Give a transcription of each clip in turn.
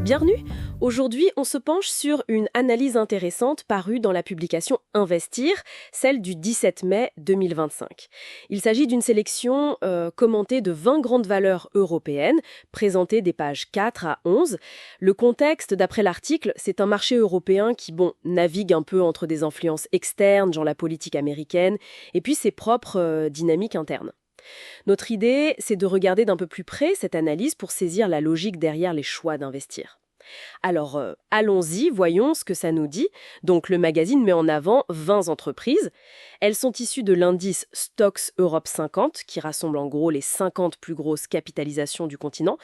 Bienvenue. Aujourd'hui, on se penche sur une analyse intéressante parue dans la publication Investir, celle du 17 mai 2025. Il s'agit d'une sélection commentée de 20 grandes valeurs européennes, présentées des pages 4 à 11. Le contexte, d'après l'article, c'est un marché européen qui, navigue un peu entre des influences externes, genre la politique américaine, et puis ses propres dynamiques internes. Notre idée, c'est de regarder d'un peu plus près cette analyse pour saisir la logique derrière les choix d'investir. Alors, allons-y, voyons ce que ça nous dit. Donc, le magazine met en avant 20 entreprises. Elles sont issues de l'indice Stocks Europe 50, qui rassemble en gros les 50 plus grosses capitalisations du continent.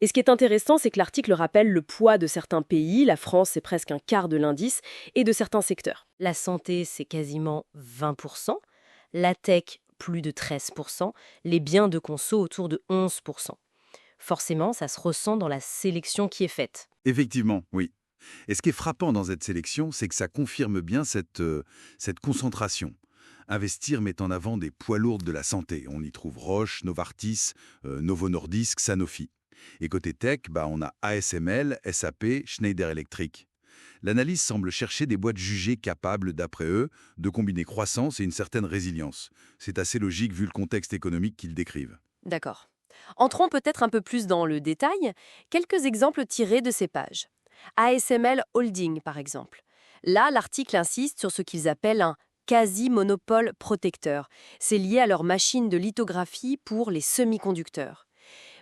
Et ce qui est intéressant, c'est que l'article rappelle le poids de certains pays. La France, c'est presque un quart de l'indice, et de certains secteurs. La santé, c'est quasiment 20%. La tech, plus de 13%, les biens de conso autour de 11%. Forcément, ça se ressent dans la sélection qui est faite. Effectivement, oui. Et ce qui est frappant dans cette sélection, c'est que ça confirme bien cette concentration. Investir met en avant des poids lourds de la santé. On y trouve Roche, Novartis, Novo Nordisk, Sanofi. Et côté tech, on a ASML, SAP, Schneider Electric. L'analyse semble chercher des boîtes jugées capables, d'après eux, de combiner croissance et une certaine résilience. C'est assez logique vu le contexte économique qu'ils décrivent. D'accord. Entrons peut-être un peu plus dans le détail. Quelques exemples tirés de ces pages. ASML Holding, par exemple. Là, l'article insiste sur ce qu'ils appellent un quasi-monopole protecteur. C'est lié à leur machine de lithographie pour les semi-conducteurs.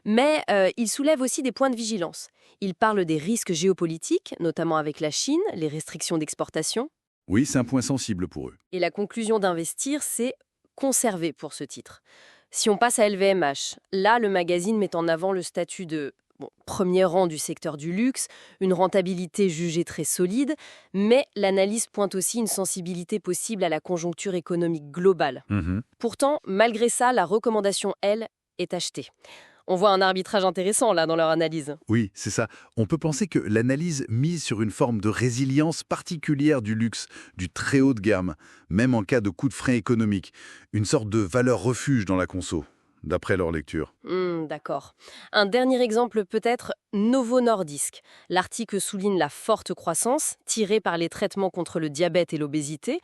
Mais il soulève aussi des points de vigilance. Il parle des risques géopolitiques, notamment avec la Chine, les restrictions d'exportation. Oui, c'est un point sensible pour eux. Et la conclusion d'Investir, c'est conserver pour ce titre. Si on passe à LVMH, là, le magazine met en avant le statut de premier rang du secteur du luxe, une rentabilité jugée très solide, mais l'analyse pointe aussi une sensibilité possible à la conjoncture économique globale. Pourtant, malgré ça, la recommandation, elle, est achetée. On voit un arbitrage intéressant là dans leur analyse. Oui, c'est ça. On peut penser que l'analyse mise sur une forme de résilience particulière du luxe, du très haut de gamme, même en cas de coup de frein économique, une sorte de valeur refuge dans la conso, d'après leur lecture. D'accord. Un dernier exemple peut-être, Novo Nordisk. L'article souligne la forte croissance tirée par les traitements contre le diabète et l'obésité.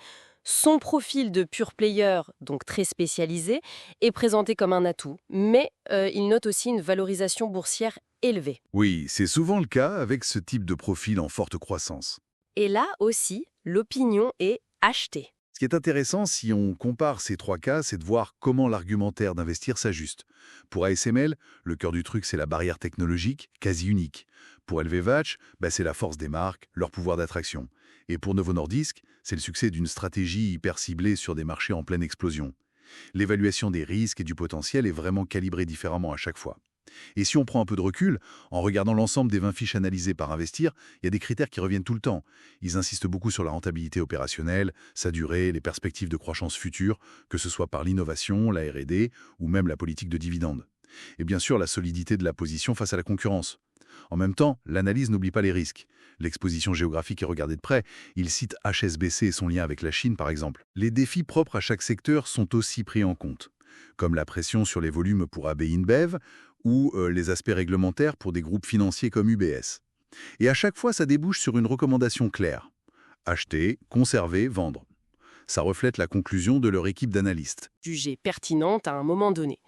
Son profil de pure player, donc très spécialisé, est présenté comme un atout, mais il note aussi une valorisation boursière élevée. Oui, c'est souvent le cas avec ce type de profil en forte croissance. Et là aussi, l'opinion est achetée. Ce qui est intéressant, si on compare ces trois cas, c'est de voir comment l'argumentaire d'investir s'ajuste. Pour ASML, le cœur du truc, c'est la barrière technologique, quasi unique. Pour LVMH, c'est la force des marques, leur pouvoir d'attraction. Et pour Novo Nordisk, c'est le succès d'une stratégie hyper ciblée sur des marchés en pleine explosion. L'évaluation des risques et du potentiel est vraiment calibrée différemment à chaque fois. Et si on prend un peu de recul, en regardant l'ensemble des 20 fiches analysées par Investir, il y a des critères qui reviennent tout le temps. Ils insistent beaucoup sur la rentabilité opérationnelle, sa durée, les perspectives de croissance future, que ce soit par l'innovation, la R&D ou même la politique de dividendes. Et bien sûr, la solidité de la position face à la concurrence. En même temps, l'analyse n'oublie pas les risques. L'exposition géographique est regardée de près. Il cite HSBC et son lien avec la Chine, par exemple. Les défis propres à chaque secteur sont aussi pris en compte, comme la pression sur les volumes pour AB InBev ou les aspects réglementaires pour des groupes financiers comme UBS. Et à chaque fois, ça débouche sur une recommandation claire. Acheter, conserver, vendre. Ça reflète la conclusion de leur équipe d'analystes. Jugée pertinente à un moment donné.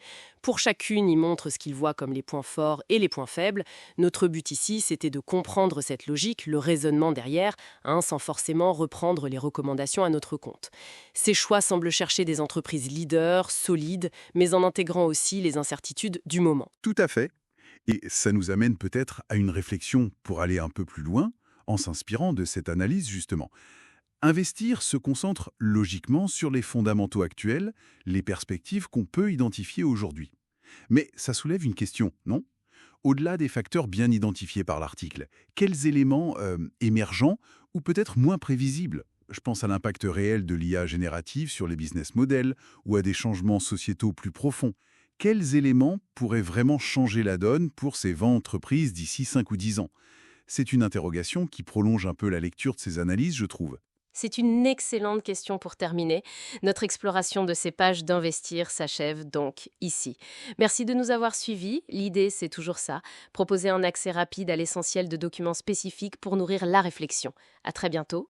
Pour chacune, ils montrent ce qu'ils voient comme les points forts et les points faibles. Notre but ici, c'était de comprendre cette logique, le raisonnement derrière, sans forcément reprendre les recommandations à notre compte. Ces choix semblent chercher des entreprises leaders, solides, mais en intégrant aussi les incertitudes du moment. Tout à fait. Et ça nous amène peut-être à une réflexion pour aller un peu plus loin, en s'inspirant de cette analyse justement. Investir se concentre logiquement sur les fondamentaux actuels, les perspectives qu'on peut identifier aujourd'hui. Mais ça soulève une question, non? Au-delà des facteurs bien identifiés par l'article, quels éléments émergents ou peut-être moins prévisibles? Je pense à l'impact réel de l'IA générative sur les business models ou à des changements sociétaux plus profonds. Quels éléments pourraient vraiment changer la donne pour ces 20 entreprises d'ici 5 ou 10 ans? C'est une interrogation qui prolonge un peu la lecture de ces analyses, je trouve. C'est une excellente question pour terminer. Notre exploration de ces pages d'Investir s'achève donc ici. Merci de nous avoir suivis. L'idée, c'est toujours ça, proposer un accès rapide à l'essentiel de documents spécifiques pour nourrir la réflexion. À très bientôt